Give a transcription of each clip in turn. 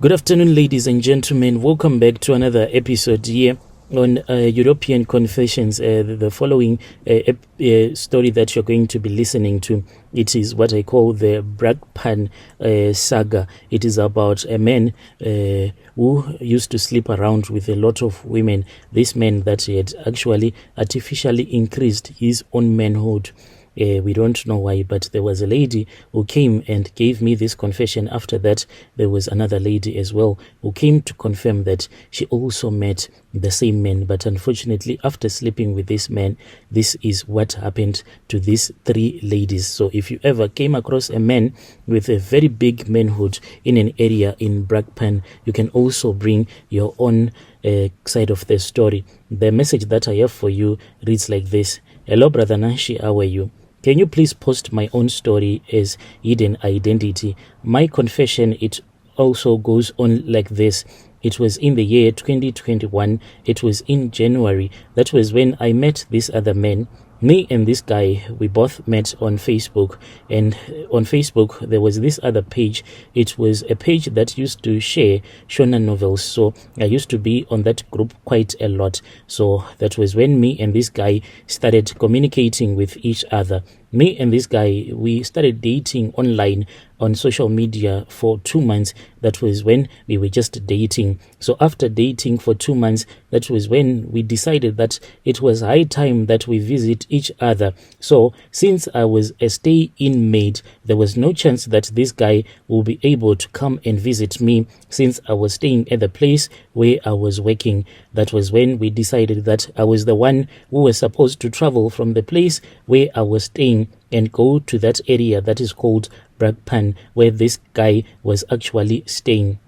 Good afternoon, ladies and gentlemen. Welcome back to another episode here on European Confessions. The following story that you're going to be listening to, it is what I call the Brakpan Saga. It is about a man who used to sleep around with a lot of women. This man that he had actually artificially increased his own manhood. We don't know why, but there was a lady who came and gave me this confession. After that, there was another lady as well who came to confirm that she also met the same man. But unfortunately, after sleeping with this man, this is what happened to these three ladies. So if you ever came across a man with a very big manhood in an area in Brakpan, you can also bring your own side of the story. The message that I have for you reads like this. Hello, Brother Nanshi, how are you? Can you please post my own story as hidden identity? My confession, it also goes on like this. It was in the year 2021. It was in January. That was when I met this other man. Me and this guy, we both met on Facebook, and on Facebook there was this other page. It was a page that used to share shonen novels, so I used to be on that group quite a lot. So that was when me and this guy started communicating with each other. Me and this guy, we started dating online on social media for 2 months. That was when we were just dating. So after dating for 2 months, that was when we decided that it was high time that we visit each other. So since I was a stay-in maid, there was no chance that this guy will be able to come and visit me since I was staying at the place where I was working. That was when we decided that I was the one who was supposed to travel from the place where I was staying and go to that area that is called Brakpan, where this guy was actually staying.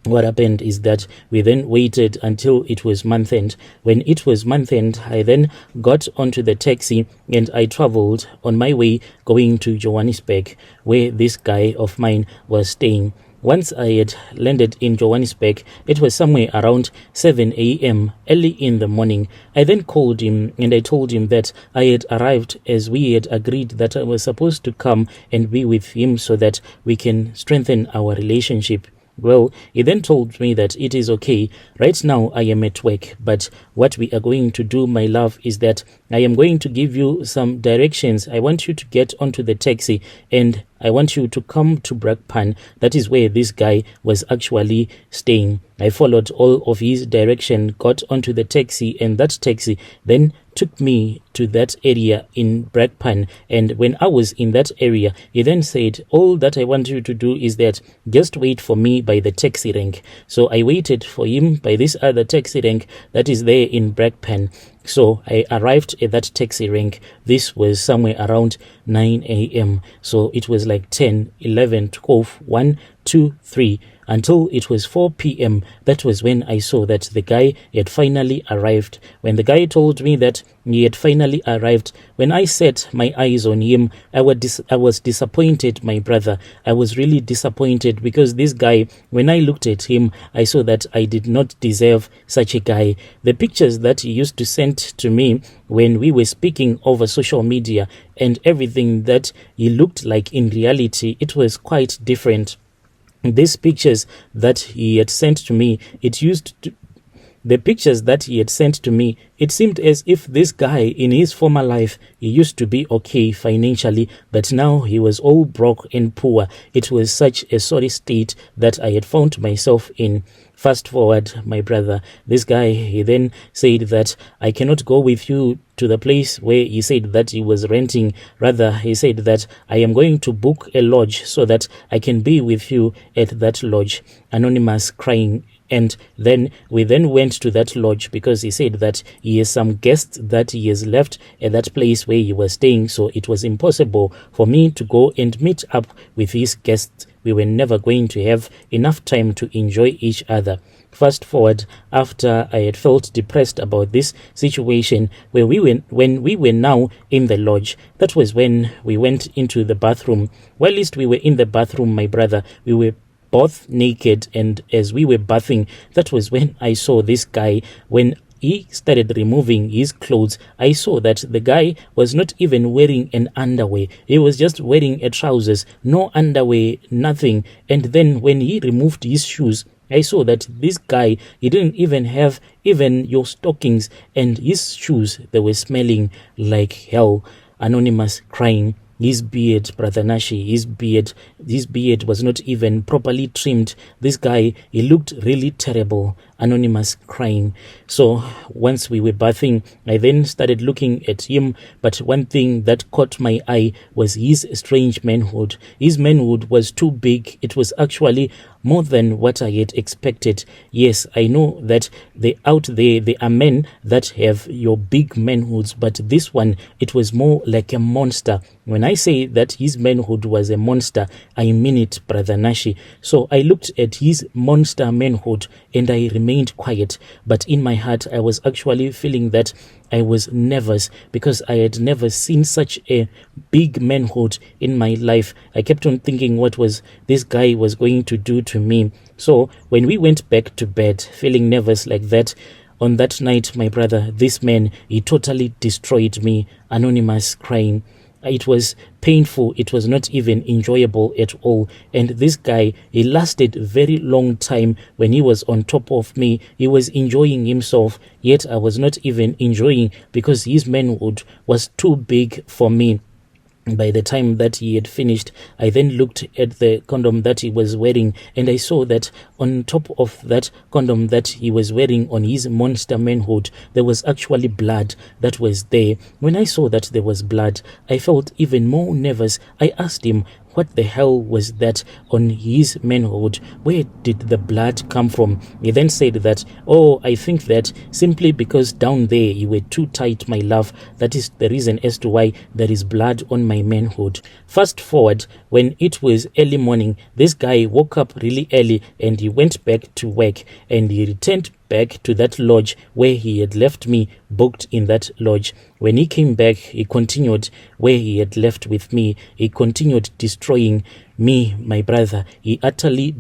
What happened is that we then waited until it was month end. When it was month end, I then got onto the taxi and I traveled on my way going to Johannesburg, where this guy of mine was staying. Once I had landed in Johannesburg, it was somewhere around 7 a.m. early in the morning. I then called him and I told him that I had arrived as we had agreed that I was supposed to come and be with him so that we can strengthen our relationship. Well, he then told me that it is okay. Right now I am at work, but what we are going to do, my love, is that I am going to give you some directions. I want you to get onto the taxi and I want you to come to Brakpan. That is where this guy was actually staying. I followed all of his direction, got onto the taxi, and that taxi then took me to that area in Brakpan. And when I was in that area, he then said, all that I want you to do is that just wait for me by the taxi rank. So I waited for him by this other taxi rank that is there in Brakpan. So I arrived at that taxi rank. This was somewhere around 9 a.m. So it was like 10, 11, 12, 1, 2, 3, until it was 4 p.m. That was when I saw that the guy had finally arrived. When the guy told me that he had finally arrived, when I set my eyes on him, I was disappointed, my brother. I was really disappointed because this guy, when I looked at him, I saw that I did not deserve such a guy. The pictures that he used to send to me when we were speaking over social media and everything that he looked like in reality, it was quite different. These pictures that he had sent to me, the pictures that he had sent to me, it seemed as if this guy in his former life, he used to be okay financially, but now he was all broke and poor. It was such a sorry state that I had found myself in. Fast forward, my brother, this guy, he then said that I cannot go with you to the place where he said that he was renting. Rather, he said that I am going to book a lodge so that I can be with you at that lodge. Anonymous crying. And then we then went to that lodge because he said that he has some guests that he has left at that place where he was staying. So it was impossible for me to go and meet up with his guests. We were never going to have enough time to enjoy each other. Fast forward, after I had felt depressed about this situation, when we were now in the lodge, that was when we went into the bathroom. While least we were in the bathroom, my brother, we were both naked, and as we were bathing, that was when I saw this guy. When he started removing his clothes, I saw that the guy was not even wearing an underwear. He was just wearing a trousers, no underwear, nothing. And then when he removed his shoes, I saw that this guy, he didn't even have even your stockings, and his shoes, they were smelling like hell. Anonymous crying. His beard, Brother Nashi, his beard was not even properly trimmed. This guy, he looked really terrible. Anonymous crying. So once we were bathing, I then started looking at him, but one thing that caught my eye was his strange manhood. His manhood was too big. It was actually more than what I had expected. Yes, I know that out there are men that have your big manhoods, but this one, it was more like a monster. When I say that his manhood was a monster, I mean it, Brother Nashi. So I looked at his monster manhood and I remained quiet, but in my heart I was actually feeling that I was nervous because I had never seen such a big manhood in my life. I kept on thinking what was this guy was going to do to me. So when we went back to bed feeling nervous like that, on that night, my brother, this man, he totally destroyed me. Anonymous crying. It was painful. It was not even enjoyable at all. And this guy, he lasted a very long time. When he was on top of me, he was enjoying himself. Yet I was not even enjoying because his manhood was too big for me. By the time that he had finished, I then looked at the condom that he was wearing, and I saw that on top of that condom that he was wearing on his monster manhood, there was actually blood that was there. When I saw that there was blood, I felt even more nervous. I asked him, what the hell was that on his manhood? Where did the blood come from? He then said that, oh, I think that simply because down there you were too tight, my love. That is the reason as to why there is blood on my manhood. Fast forward, when it was early morning, this guy woke up really early and he went back to work, and he returned back to that lodge where he had left me booked in that lodge. When he came back, he continued where he had left with me. He continued destroying me, my brother. He totally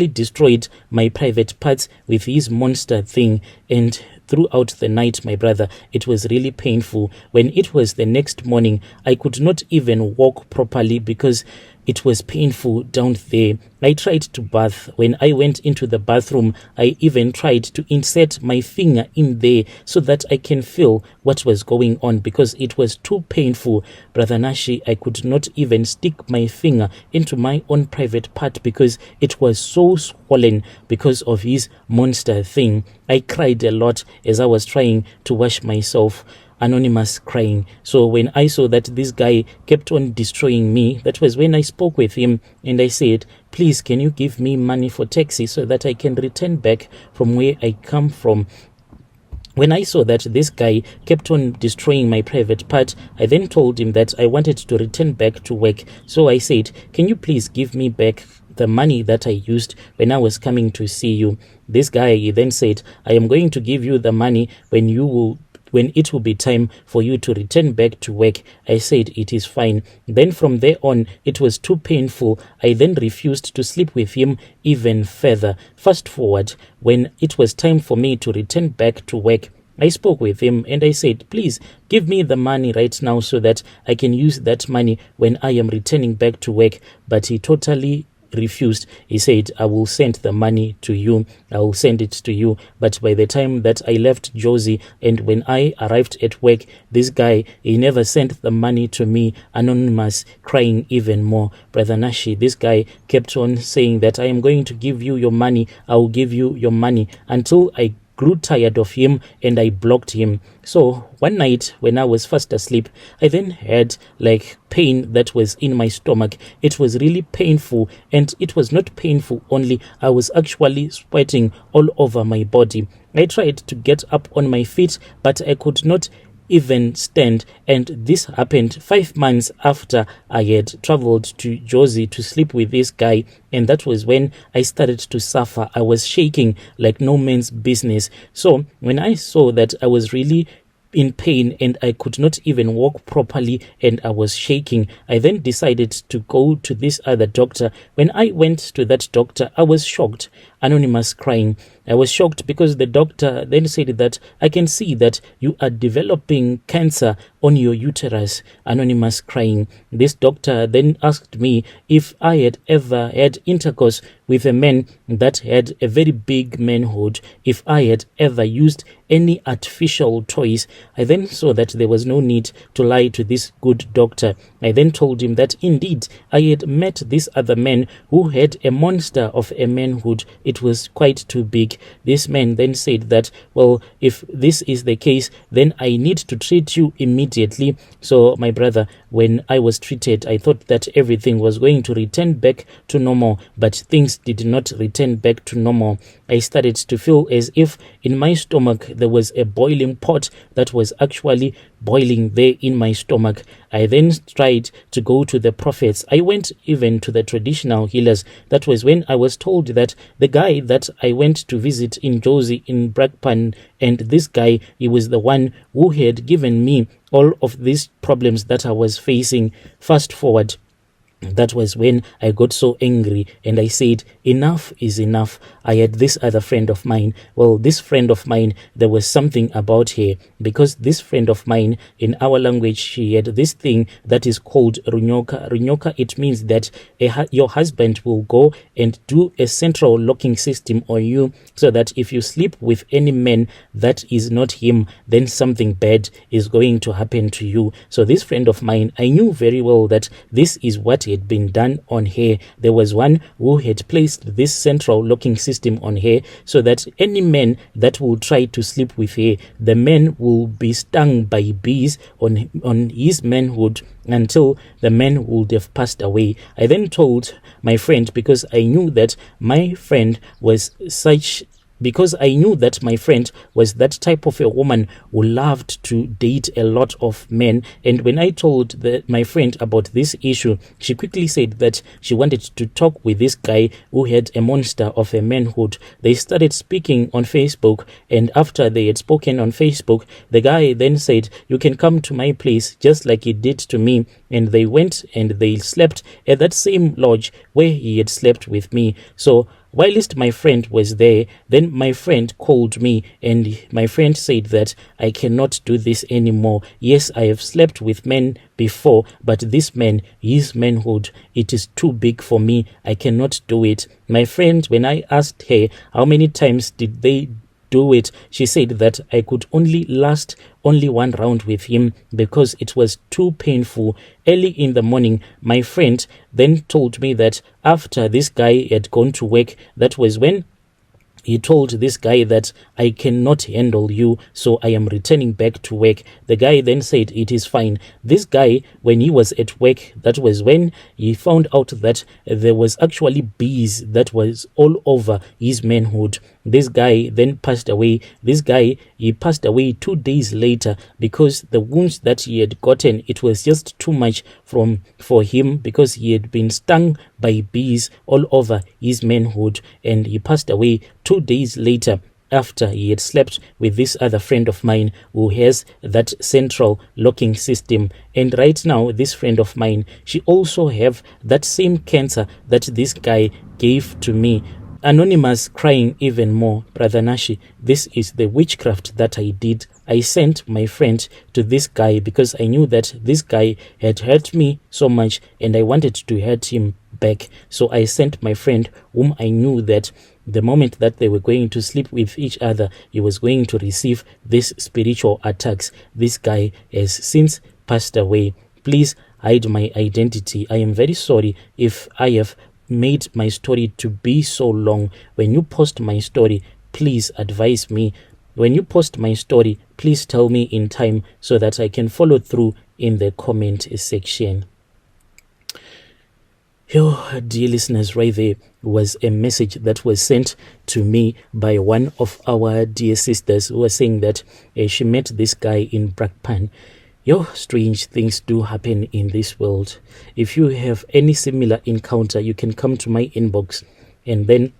destroyed my private parts with his monster thing. And throughout the night, my brother, it was really painful. When it was the next morning, I could not even walk properly because it was painful down there. I tried to bath. When I went into the bathroom, I even tried to insert my finger in there so that I can feel what was going on because it was too painful. Brother Nashi, I could not even stick my finger into my own private part because it was so swollen because of his monster thing. I cried a lot as I was trying to wash myself. Anonymous crying. So when I saw that this guy kept on destroying me, that was when I spoke with him and I said, please, can you give me money for taxi so that I can return back from where I come from? When I saw that this guy kept on destroying my private part, I then told him that I wanted to return back to work. So I said, can you please give me back the money that I used when I was coming to see you? This guy, he then said, I am going to give you the money when it will be time for you to return back to work. I said, it is fine. Then from there on, it was too painful. I then refused to sleep with him even further. Fast forward, when it was time for me to return back to work, I spoke with him and I said, please give me the money right now so that I can use that money when I am returning back to work. But he totally refused. He said, I will send the money to you. I will send it to you. But by the time that I left Josie and when I arrived at work, this guy, he never sent the money to me. Anonymous crying even more. Brother Nashi, this guy kept on saying that I am going to give you your money. I will give you your money until I grew tired of him and I blocked him. So one night when I was fast asleep, I then had like pain that was in my stomach. It was really painful, and it was not painful only, I was actually sweating all over my body. I tried to get up on my feet, but I could not even stand, and this happened 5 months after I had traveled to Josie to sleep with this guy, and that was when I started to suffer. I was shaking like no man's business. So when I saw that I was really in pain and I could not even walk properly and I was shaking. I then decided to go to this other doctor. When I went to that doctor, I was shocked. Anonymous crying. I was shocked because the doctor then said that I can see that you are developing cancer on your uterus. Anonymous crying. This doctor then asked me if I had ever had intercourse with a man that had a very big manhood, if I had ever used any artificial toys. I then saw that there was no need to lie to this good doctor. I then told him that indeed I had met this other man who had a monster of a manhood. It was quite too big. This man then said that, well, if this is the case, then I need to treat you immediately. So my brother, when I was treated, I thought that everything was going to return back to normal, but things did not return back to normal. I started to feel as if in my stomach there was a boiling pot that was actually boiling there in my stomach. I then tried to go to the prophets. I went even to the traditional healers. That was when I was told that the guy that I went to visit in Josie in Brakpan, and this guy, he was the one who had given me all of these problems that I was facing. Fast forward, that was when I got so angry and I said, enough is enough. I had this other friend of mine. Well, this friend of mine, there was something about her, because this friend of mine, in our language, she had this thing that is called runyoka. Runyoka, it means that your husband will go and do a central locking system on you, so that if you sleep with any man that is not him, then something bad is going to happen to you. So this friend of mine, I knew very well that this is what had been done on her. There was one who had placed this central locking system on her, so that any man that will try to sleep with her, the man will be stung by bees on his manhood until the man would have passed away. I then told my friend, because I knew that my friend was that type of a woman who loved to date a lot of men. And when I told my friend about this issue, she quickly said that she wanted to talk with this guy who had a monster of a manhood. They started speaking on Facebook, and after they had spoken on Facebook, the guy then said, you can come to my place just like he did to me. And they went and they slept at that same lodge where he had slept with me. So whilst my friend was there, then my friend called me, and my friend said that I cannot do this anymore. Yes, I have slept with men before, but this man, his manhood, it is too big for me. I cannot do it. My friend, when I asked her how many times did they do it, she said that I could only last one round with him because it was too painful. Early in the morning, my friend then told me that after this guy had gone to work, that was when he told this guy that I cannot handle you, so I am returning back to work. The guy then said it is fine. This guy, when he was at work, that was when he found out that there was actually bees that was all over his manhood. This guy then passed away. He passed away 2 days later because the wounds that he had gotten, it was just too much for him, because he had been stung by bees all over his manhood, and he passed away 2 days later after he had slept with this other friend of mine who has that central locking system. And right now, this friend of mine, she also have that same cancer that this guy gave to me. Anonymous crying even more. Brother Nashi, this is the witchcraft that I did. I sent my friend to this guy because I knew that this guy had hurt me so much and I wanted to hurt him back. So I sent my friend, whom I knew that the moment that they were going to sleep with each other, he was going to receive these spiritual attacks. This guy has since passed away. Please hide my identity. I am very sorry if I have made my story to be so long. When you post my story, please advise me. When you post my story, please tell me in time so that I can follow through in the comment section. Yo, dear listeners, right there was a message that was sent to me by one of our dear sisters who was saying that she met this guy in Brakpan. Yo, strange things do happen in this world. If you have any similar encounter, you can come to my inbox and then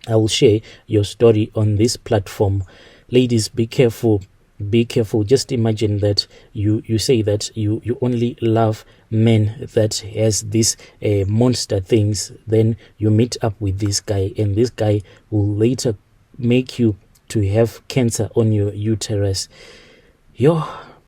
I will share your story on this platform. Ladies, be careful. be careful. Just imagine that you say that you only love men that has these monster things, then you meet up with this guy, and this guy will later make you to have cancer on your uterus.